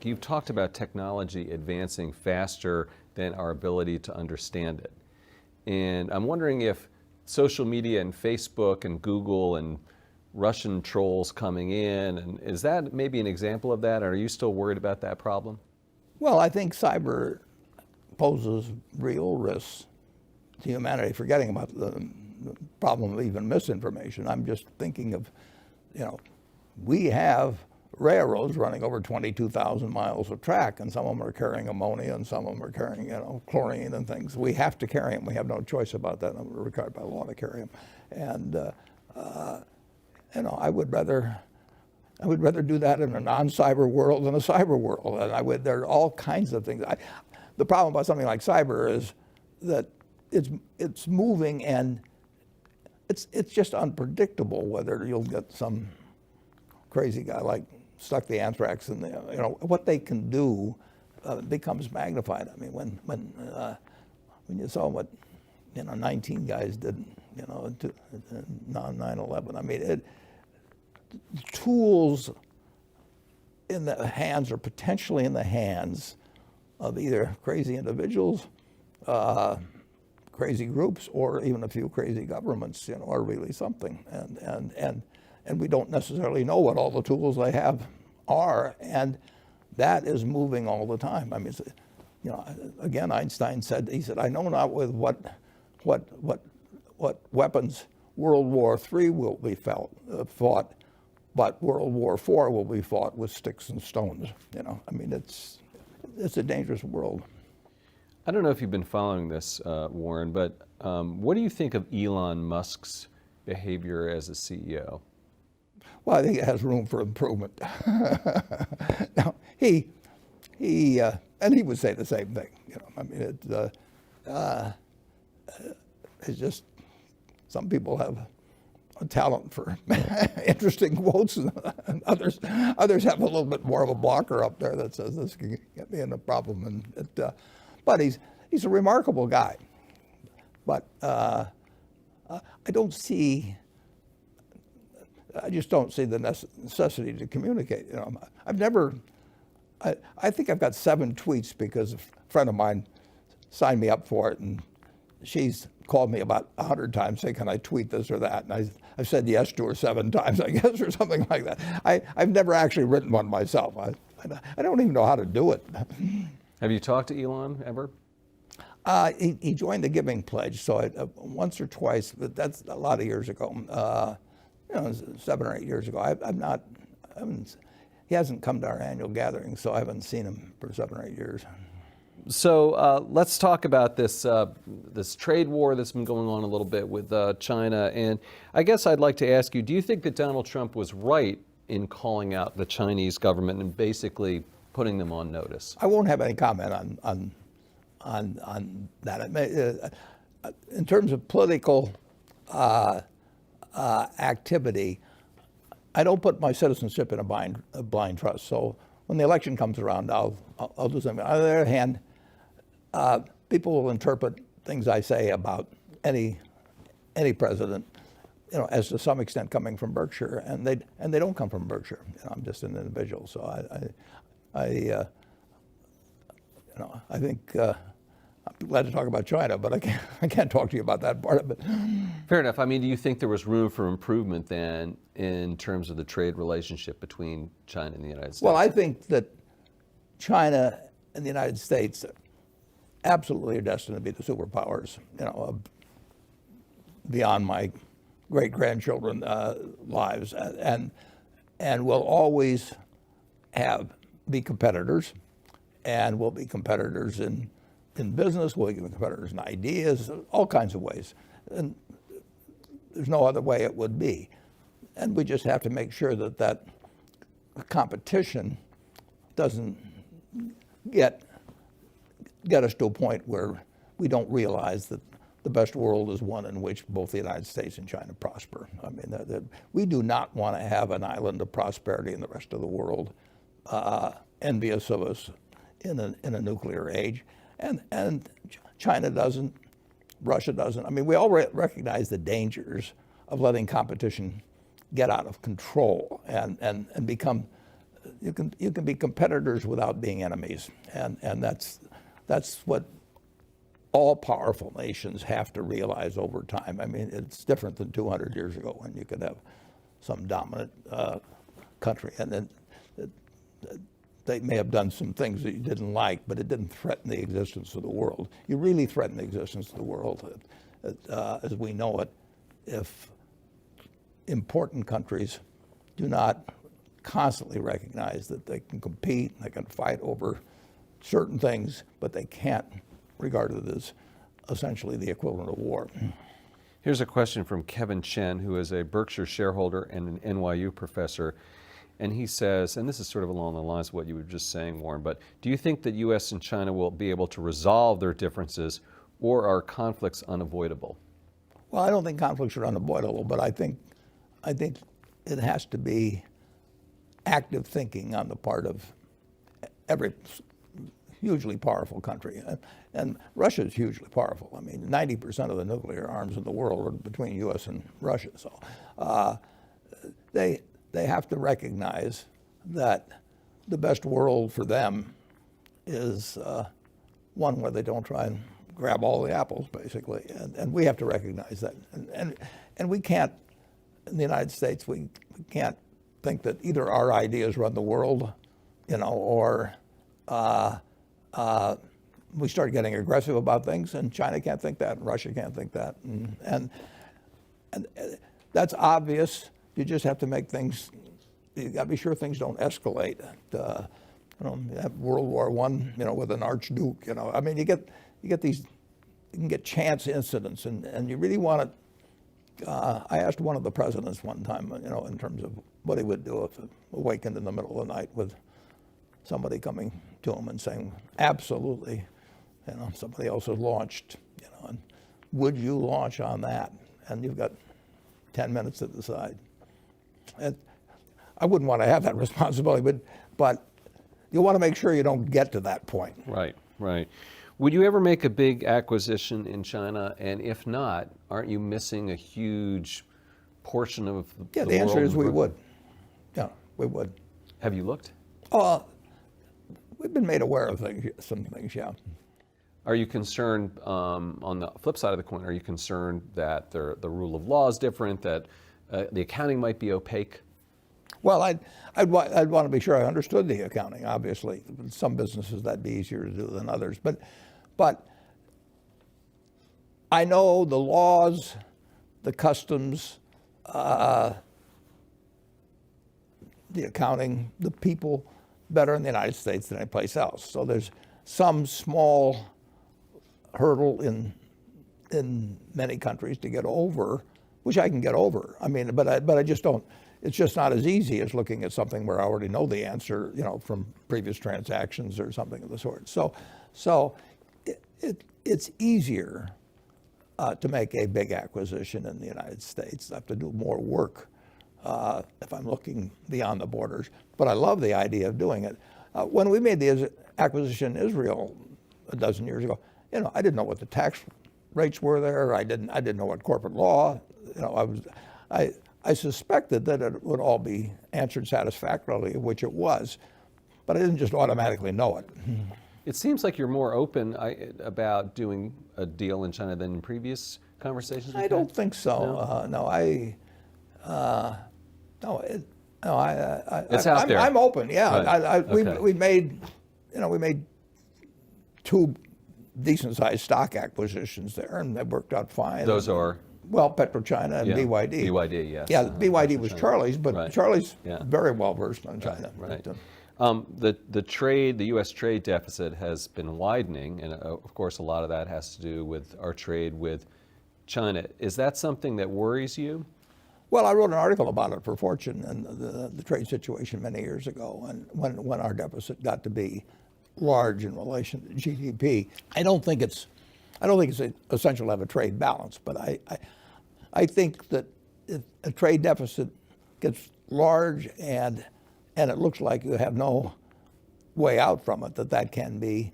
Musk, you've talked about technology advancing faster than our ability to understand it. And I'm wondering if social media and Facebook and Google and Russian trolls coming in, and is that maybe an example of that? Are you still worried about that problem? Well, I think cyber poses real risks to humanity, forgetting about the problem of even misinformation. I'm just thinking of, we have railroads running over 22,000 miles of track, and some of them are carrying ammonia, and some of them are carrying, chlorine and things. We have to carry them. We have no choice about that. We're required by law to carry them. And I would rather do that in a non-cyber world than a cyber world. And there are all kinds of things. The problem about something like cyber is that it's moving, and it's just unpredictable whether you'll get some crazy guy like stuck the anthrax in there. What they can do becomes magnified. I mean, when you saw what 19 guys did, on 9/11. I mean, tools in the hands, or potentially in the hands, of either crazy individuals, crazy groups, or even a few crazy governments, are really something. And we don't necessarily know what all the tools they have are, and that is moving all the time. I mean, again, Einstein said, I know not with what weapons World War III will be fought, but World War IV will be fought with sticks and stones. I mean, it's a dangerous world. I don't know if you've been following this, Warren, but what do you think of Elon Musk's behavior as a CEO? Well, I think it has room for improvement. Now, he would say the same thing. I mean, it's just, some people have a talent for interesting quotes, and others have a little bit more of a blocker up there that says this can get me in a problem. But he's a remarkable guy. But I just don't see the necessity to communicate. I think I've got 7 tweets because a friend of mine signed me up for it, and she's called me about 100 times saying, can I tweet this or that? And I've said yes to her 7 times, I guess, or something like that. I've never actually written one myself. I don't even know how to do it. Have you talked to Elon ever? He joined the Giving Pledge, so once or twice, but that's a lot of years ago. 7 or 8 years ago. He hasn't come to our annual gathering, so I haven't seen him for 7 or 8 years. So let's talk about this trade war that's been going on a little bit with China. And I guess I'd like to ask you, do you think that Donald Trump was right in calling out the Chinese government and basically putting them on notice? I won't have any comment on that. In terms of political activity, I don't put my citizenship in a blind trust. So when the election comes around, I'll do something. On the other hand, people will interpret things I say about any president, as to some extent coming from Berkshire, and they don't come from Berkshire. I'm just an individual, so I think. I'm glad to talk about China, but I can't talk to you about that part of it. Fair enough. I mean, do you think there was room for improvement then in terms of the trade relationship between China and the United States? Well, I think that China and the United States absolutely are destined to be the superpowers, beyond my great-grandchildren lives, and will always be competitors, and will be competitors in business, we'll be competitors in ideas, all kinds of ways. And there's no other way it would be. And we just have to make sure that competition doesn't get us to a point where we don't realize that the best world is one in which both the United States and China prosper. I mean, we do not want to have an island of prosperity in the rest of the world, envious of us in a nuclear age. And China doesn't, Russia doesn't. I mean, we all recognize the dangers of letting competition get out of control and become you can be competitors without being enemies, and that's what all powerful nations have to realize over time. I mean, it's different than 200 years ago when you could have some dominant country, and then they may have done some things that you didn't like, but it didn't threaten the existence of the world. You really threaten the existence of the world as we know it if important countries do not constantly recognize that they can compete, they can fight over certain things, but they can't regard it as essentially the equivalent of war. Here's a question from Kevin Chen, who is a Berkshire shareholder and an NYU professor. And he says, and this is sort of along the lines of what you were just saying, Warren, but do you think that U.S. and China will be able to resolve their differences, or are conflicts unavoidable? Well, I don't think conflicts are unavoidable, but I think it has to be active thinking on the part of every hugely powerful country. And Russia is hugely powerful. I mean, 90% of the nuclear arms in the world are between U.S. and Russia. So they have to recognize that the best world for them is one where they don't try and grab all the apples, basically. And we have to recognize that. And we can't, in the United States, we can't think that either our ideas run the world, or we start getting aggressive about things, and China can't think that, and Russia can't think that. And that's obvious. You just have to make things, you got to be sure things don't escalate. You have World War I, with an archduke, I mean, you get these, you can get chance incidents, and you really want to, I asked one of the presidents one time, in terms of what he would do if he awakened in the middle of the night with somebody coming to him and saying, absolutely, somebody else has launched, and would you launch on that? And you've got 10 minutes to decide. I wouldn't want to have that responsibility, but you want to make sure you don't get to that point. Right, right. Would you ever make a big acquisition in China? And if not, aren't you missing a huge portion of the world? Yeah, the answer is we would. Yeah, we would. Have you looked? We've been made aware of some things, yeah. Are you concerned, on the flip side of the coin, are you concerned that the rule of law is different, that the accounting might be opaque? Well, I'd want to be sure I understood the accounting, obviously. Some businesses that'd be easier to do than others. But I know the laws, the customs, the accounting, the people better in the United States than any place else. So there's some small hurdle in many countries to get over, which I can get over. I mean, but I just don't. It's just not as easy as looking at something where I already know the answer, from previous transactions or something of the sort. So it's easier to make a big acquisition in the United States. I have to do more work if I'm looking beyond the borders. But I love the idea of doing it. When we made the acquisition in Israel a dozen years ago, I didn't know what the tax rates were there. I didn't know what corporate law. I suspected that it would all be answered satisfactorily, which it was, but I didn't just automatically know it. It seems like you're more open about doing a deal in China than in previous conversations. I don't think so. No, It's out there. I'm open. Yeah, Right. we made 2 decent-sized stock acquisitions there, and they worked out fine. Those are? Well, PetroChina and BYD. BYD, yes. Yeah, BYD was Charlie's, but Right. Charlie's very well versed on China. Right. But, The U.S. trade deficit has been widening, and of course, a lot of that has to do with our trade with China. Is that something that worries you? well, I wrote an article about it for Fortune and the trade situation many years ago, and when our deficit got to be large in relation to GDP. I don't think it's essential to have a trade balance, but I think that if a trade deficit gets large and it looks like you have no way out from it, that can be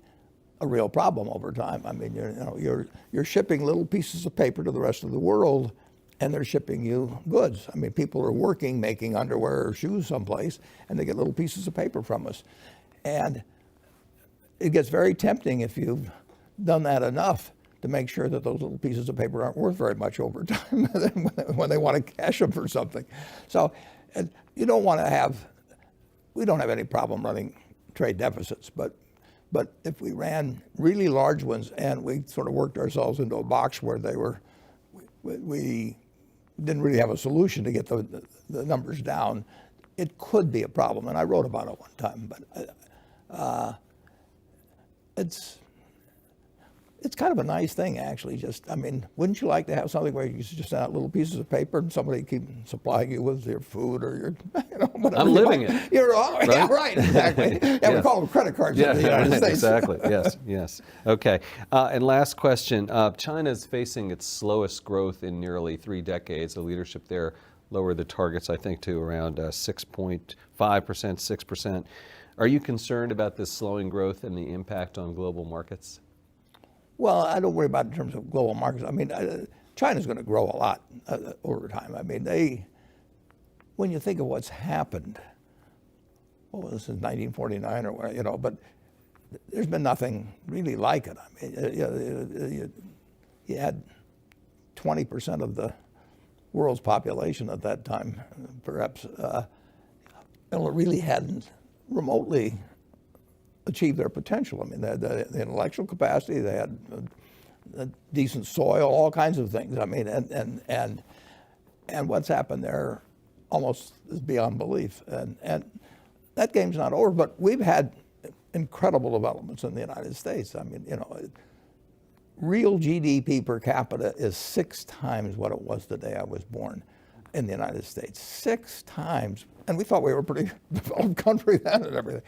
a real problem over time. I mean, you're shipping little pieces of paper to the rest of the world, and they're shipping you goods. I mean, people are working, making underwear or shoes someplace, and they get little pieces of paper from us. And it gets very tempting if you've done that enough to make sure that those little pieces of paper aren't worth very much over time when they want to cash them for something. So you don't want to have, we don't have any problem running trade deficits, but if we ran really large ones and we sort of worked ourselves into a box where we didn't really have a solution to get the numbers down, it could be a problem. And I wrote about it one time, but it's kind of a nice thing, actually. Just, I mean, wouldn't you like to have something where you just send out little pieces of paper and somebody keep supplying you with your food or your, whatever. I'm living it. You're right? Yeah, right, exactly. Yeah, we call them credit cards in the United States. Exactly. Yes. Okay. And last question. China is facing its slowest growth in nearly 3 decades. The leadership there lowered the targets, I think, to around 6.5%, 6%. Are you concerned about this slowing growth and the impact on global markets? Well, I don't worry about it in terms of global markets. I mean, China's going to grow a lot over time. I mean, when you think of what's happened, well, this is 1949 or whatever, but there's been nothing really like it. I mean, you had 20% of the world's population at that time, perhaps, really hadn't remotely achieve their potential. I mean, they had the intellectual capacity, they had a decent soil, all kinds of things. I mean, and what's happened there almost is beyond belief. And that game's not over, but we've had incredible developments in the United States. I mean, real GDP per capita is 6 times what it was the day I was born in the United States. 6 times. And we thought we were a pretty developed country then and everything.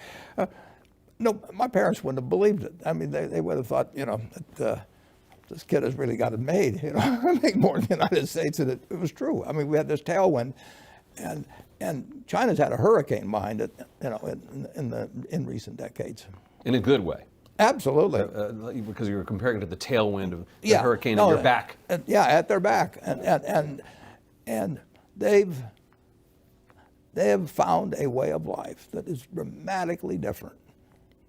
No, my parents wouldn't have believed it. I mean, they would have thought, that this kid has really got it made. Make more in the United States, and it was true. I mean, we had this tailwind, and China's had a hurricane behind it, in recent decades. In a good way. Absolutely. Because you were comparing it to the tailwind of the hurricane at your back. At their back, and they have found a way of life that is dramatically different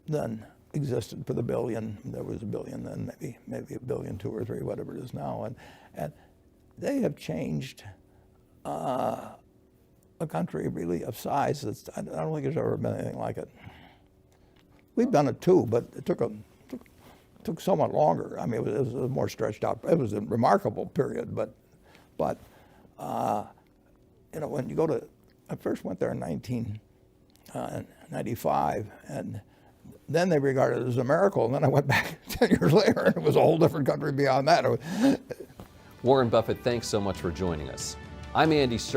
than existed for the billion. There was a billion then, maybe a billion, 2 or 3, whatever it is now, and they have changed a country really of size. I don't think there's ever been anything like it. We've done it too, but it took somewhat longer. I mean, it was a more stretched out. It was a remarkable period, but when you go to, I first went there in 1995, and then they regarded it as a miracle, and then I went back 10 years later, and it was a whole different country beyond that. Warren Buffett, thanks so much for joining us. I'm Andy